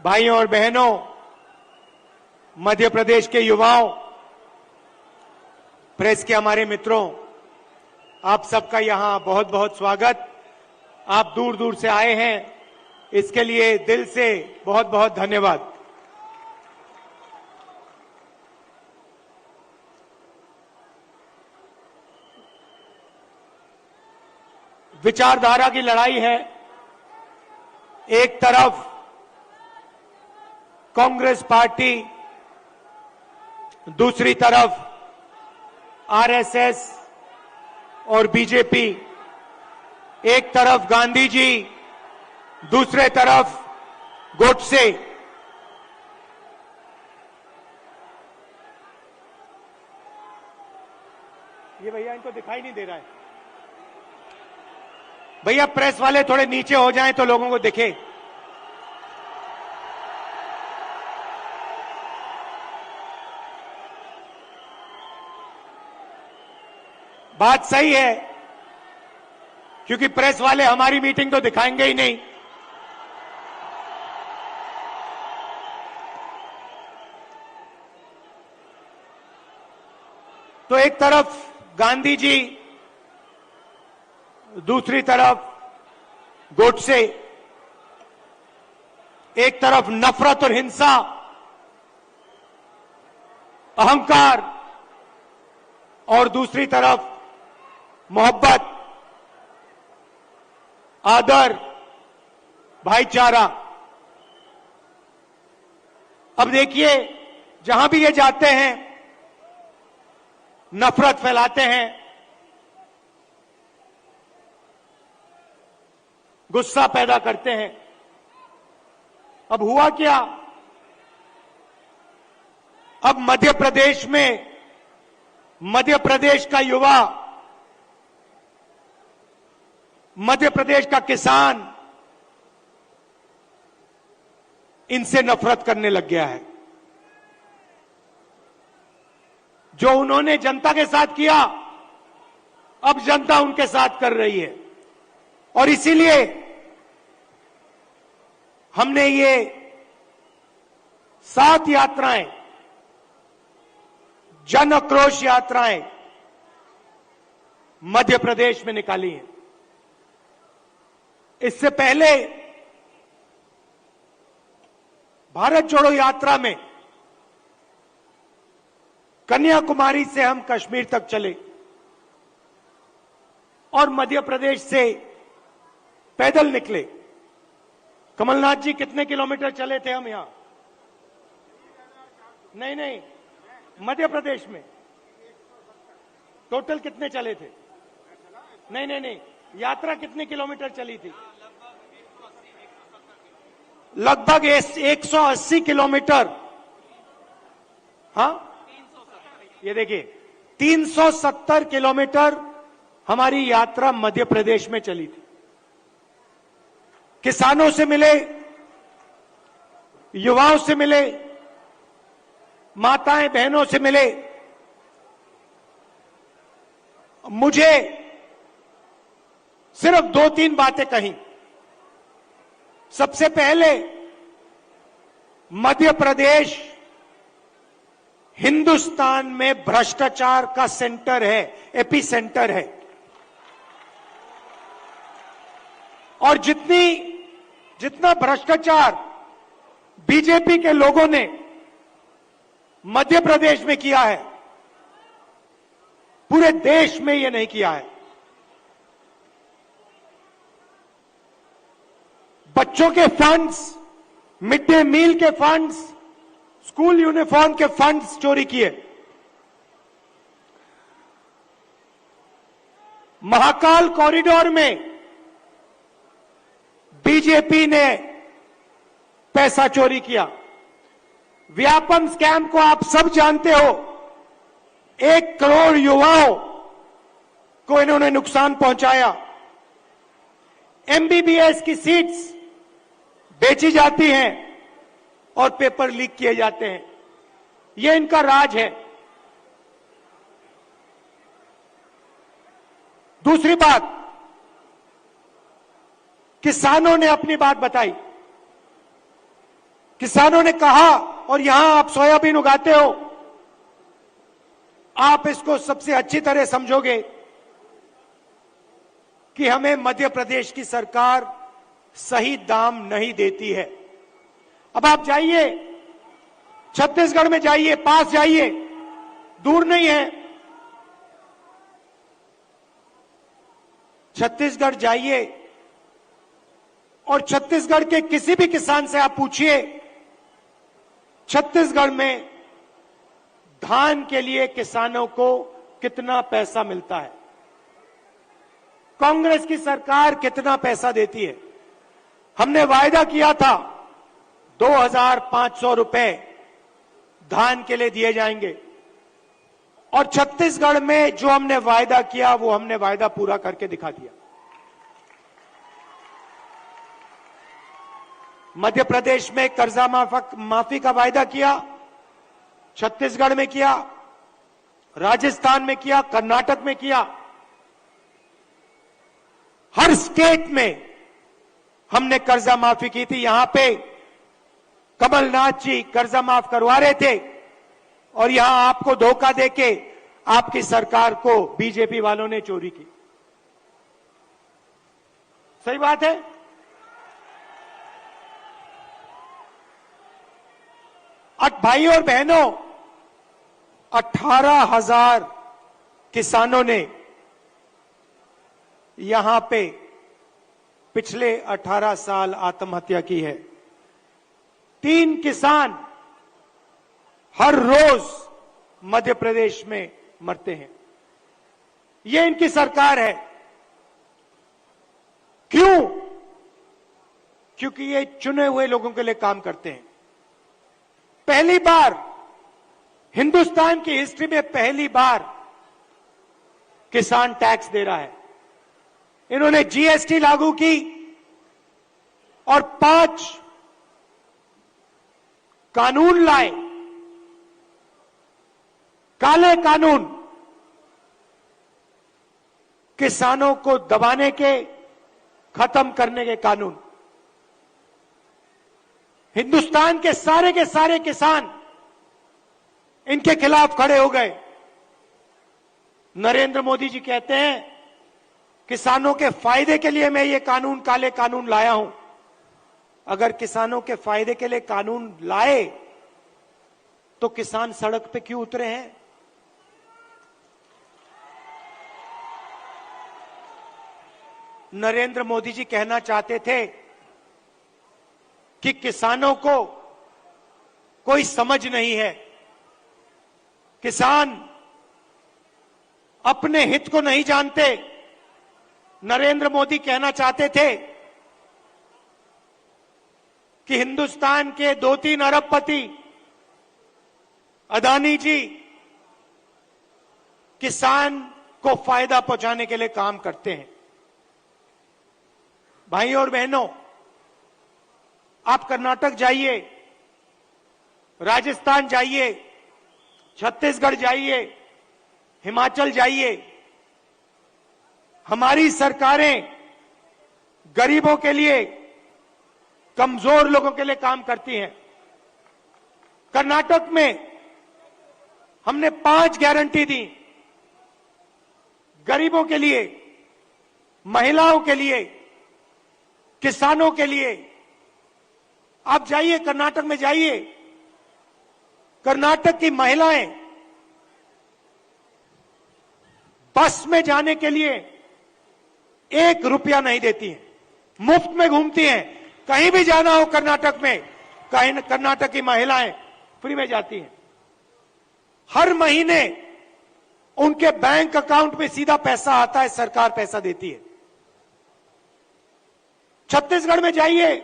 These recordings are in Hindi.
भाइयों और बहनों, मध्य प्रदेश के युवाओं, प्रेस के हमारे मित्रों, आप सबका यहां बहुत बहुत स्वागत। आप दूर दूर से आए हैं, इसके लिए दिल से बहुत बहुत धन्यवाद। विचारधारा की लड़ाई है। एक तरफ कांग्रेस पार्टी, दूसरी तरफ आरएसएस और बीजेपी। एक तरफ गांधी जी, दूसरे तरफ गोडसे। ये भैया इनको दिखाई नहीं दे रहा है। भैया प्रेस वाले थोड़े नीचे हो जाएं तो लोगों को दिखे। बात सही है, क्योंकि प्रेस वाले हमारी मीटिंग तो दिखाएंगे ही नहीं। तो एक तरफ गांधी जी, दूसरी तरफ गोडसे। एक तरफ नफरत और हिंसा, अहंकार, और दूसरी तरफ मोहब्बत, आदर, भाईचारा। अब देखिए, जहां भी ये जाते हैं नफरत फैलाते हैं, गुस्सा पैदा करते हैं। अब हुआ क्या? अब मध्य प्रदेश में, मध्य प्रदेश का युवा, मध्य प्रदेश का किसान इनसे नफरत करने लग गया है। जो उन्होंने जनता के साथ किया, अब जनता उनके साथ कर रही है। और इसीलिए हमने ये 7 यात्राएं, जन आक्रोश यात्राएं मध्य प्रदेश में निकाली हैं। इससे पहले भारत जोड़ो यात्रा में कन्याकुमारी से हम कश्मीर तक चले और मध्य प्रदेश से पैदल निकले। कमलनाथ जी, कितने किलोमीटर चले थे हम यहां? नहीं, मध्य प्रदेश में टोटल कितने चले थे? नहीं, यात्रा कितने किलोमीटर चली थी? लगभग 180 किलोमीटर। हाँ, ये देखिए, 370 किलोमीटर हमारी यात्रा मध्य प्रदेश में चली थी। किसानों से मिले, युवाओं से मिले, माताएं बहनों से मिले। मुझे सिर्फ 2-3 बातें कही। सबसे पहले, मध्य प्रदेश हिंदुस्तान में भ्रष्टाचार का सेंटर है, एपी सेंटर है। और जितना भ्रष्टाचार बीजेपी के लोगों ने मध्य प्रदेश में किया है, पूरे देश में ये नहीं किया है। बच्चों के फंड्स, मिड डे मील के फंड्स, स्कूल यूनिफॉर्म के फंड्स चोरी किए। महाकाल कॉरिडोर में बीजेपी ने पैसा चोरी किया। व्यापम स्कैम को आप सब जानते हो। 1 करोड़ युवाओं को इन्होंने नुकसान पहुंचाया। एमबीबीएस की सीट्स बेची जाती हैं और पेपर लीक किए जाते हैं। यह इनका राज है। दूसरी बात, किसानों ने अपनी बात बताई। किसानों ने कहा, और यहां आप सोयाबीन उगाते हो, आप इसको सबसे अच्छी तरह समझोगे कि हमें मध्य प्रदेश की सरकार सही दाम नहीं देती है। अब आप जाइए, छत्तीसगढ़ में जाइए, पास जाइए, दूर नहीं है, छत्तीसगढ़ जाइए और छत्तीसगढ़ के किसी भी किसान से आप पूछिए, छत्तीसगढ़ में धान के लिए किसानों को कितना पैसा मिलता है, कांग्रेस की सरकार कितना पैसा देती है। हमने वायदा किया था 2,500 रुपए धान के लिए दिए जाएंगे, और छत्तीसगढ़ में जो हमने वायदा किया वो हमने वायदा पूरा करके दिखा दिया। मध्य प्रदेश में कर्जा माफी का वायदा किया, छत्तीसगढ़ में किया, राजस्थान में किया, कर्नाटक में किया। हर स्टेट में हमने कर्जा माफी की थी। यहां पे कमलनाथ जी कर्जा माफ करवा रहे थे और यहां आपको धोखा देके आपकी सरकार को बीजेपी वालों ने चोरी की। सही बात है। भाई और बहनों, 18,000 किसानों ने यहां पे पिछले 18 साल आत्महत्या की है। 3 किसान हर रोज मध्य प्रदेश में मरते हैं। ये इनकी सरकार है। क्यों? क्योंकि ये चुने हुए लोगों के लिए काम करते हैं। पहली बार हिंदुस्तान की हिस्ट्री में पहली बार किसान टैक्स दे रहा है। इन्होंने जीएसटी लागू की और 5 कानून लाए, काले कानून, किसानों को दबाने के, खत्म करने के कानून। हिंदुस्तान के सारे किसान इनके खिलाफ खड़े हो गए। नरेंद्र मोदी जी कहते हैं किसानों के फायदे के लिए मैं ये कानून, काले कानून लाया हूं। अगर किसानों के फायदे के लिए कानून लाए तो किसान सड़क पे क्यों उतरे हैं? नरेंद्र मोदी जी कहना चाहते थे कि किसानों को कोई समझ नहीं है, किसान अपने हित को नहीं जानते। नरेंद्र मोदी कहना चाहते थे कि हिंदुस्तान के 2-3 अरबपति अदानी जी किसान को फायदा पहुंचाने के लिए काम करते हैं। भाइयों और बहनों, आप कर्नाटक जाइए, राजस्थान जाइए, छत्तीसगढ़ जाइए, हिमाचल जाइए, हमारी सरकारें गरीबों के लिए, कमजोर लोगों के लिए काम करती हैं। कर्नाटक में हमने 5 गारंटी दी, गरीबों के लिए, महिलाओं के लिए, किसानों के लिए। आप जाइए, कर्नाटक में जाइए, कर्नाटक की महिलाएं बस में जाने के लिए 1 रुपया नहीं देती हैं, मुफ्त में घूमती हैं। कहीं भी जाना हो कर्नाटक में, कर्नाटक की महिलाएं फ्री में जाती हैं। हर महीने उनके बैंक अकाउंट में सीधा पैसा आता है, सरकार पैसा देती है। छत्तीसगढ़ में जाइए,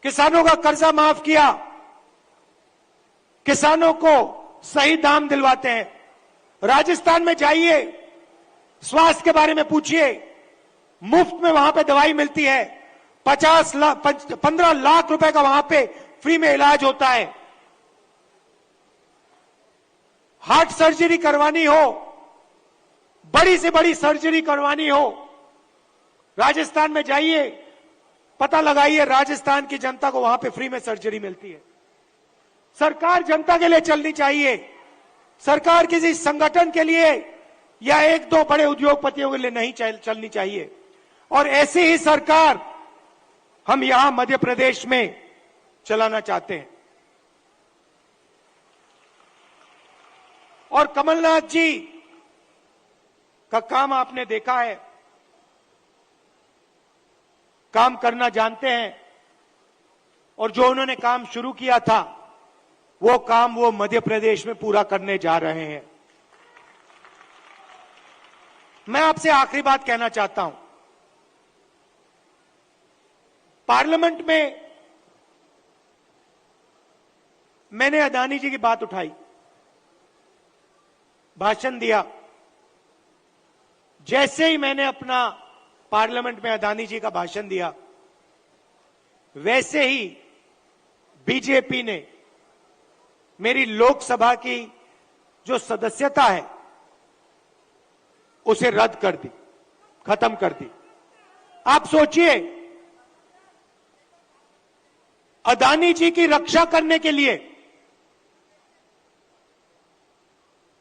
किसानों का कर्जा माफ किया, किसानों को सही दाम दिलवाते हैं। राजस्थान में जाइए, स्वास्थ्य के बारे में पूछिए, मुफ्त में वहां पे दवाई मिलती है। 15 लाख रुपए का वहां पे फ्री में इलाज होता है। हार्ट सर्जरी करवानी हो, बड़ी से बड़ी सर्जरी करवानी हो, राजस्थान में जाइए, पता लगाइए, राजस्थान की जनता को वहां पे फ्री में सर्जरी मिलती है। सरकार जनता के लिए चलनी चाहिए, सरकार किसी संगठन के लिए या एक दो बड़े उद्योगपतियों के लिए नहीं चलनी चाहिए। और ऐसी ही सरकार हम यहां मध्य प्रदेश में चलाना चाहते हैं। और कमलनाथ जी का काम आपने देखा है, काम करना जानते हैं, और जो उन्होंने काम शुरू किया था वो काम वो मध्य प्रदेश में पूरा करने जा रहे हैं। मैं आपसे आखिरी बात कहना चाहता हूं, पार्लियामेंट में मैंने अदानी जी की बात उठाई, भाषण दिया। जैसे ही मैंने अपना पार्लियामेंट में अदानी जी का भाषण दिया, वैसे ही बीजेपी ने मेरी लोकसभा की जो सदस्यता है उसे रद्द कर दी, खत्म कर दी। आप सोचिए, अदानी जी की रक्षा करने के लिए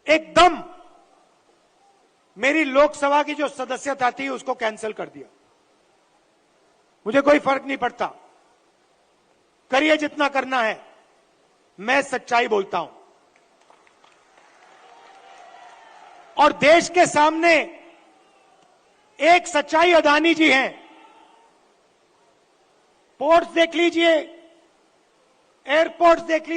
एकदम मेरी लोकसभा की जो सदस्यता थी उसको कैंसिल कर दिया। मुझे कोई फर्क नहीं पड़ता, करिए जितना करना है, मैं सच्चाई बोलता हूं। और देश के सामने एक सच्चाई अदानी जी हैं। पोर्ट्स देख लीजिए, एयरपोर्ट्स देख लीजिए।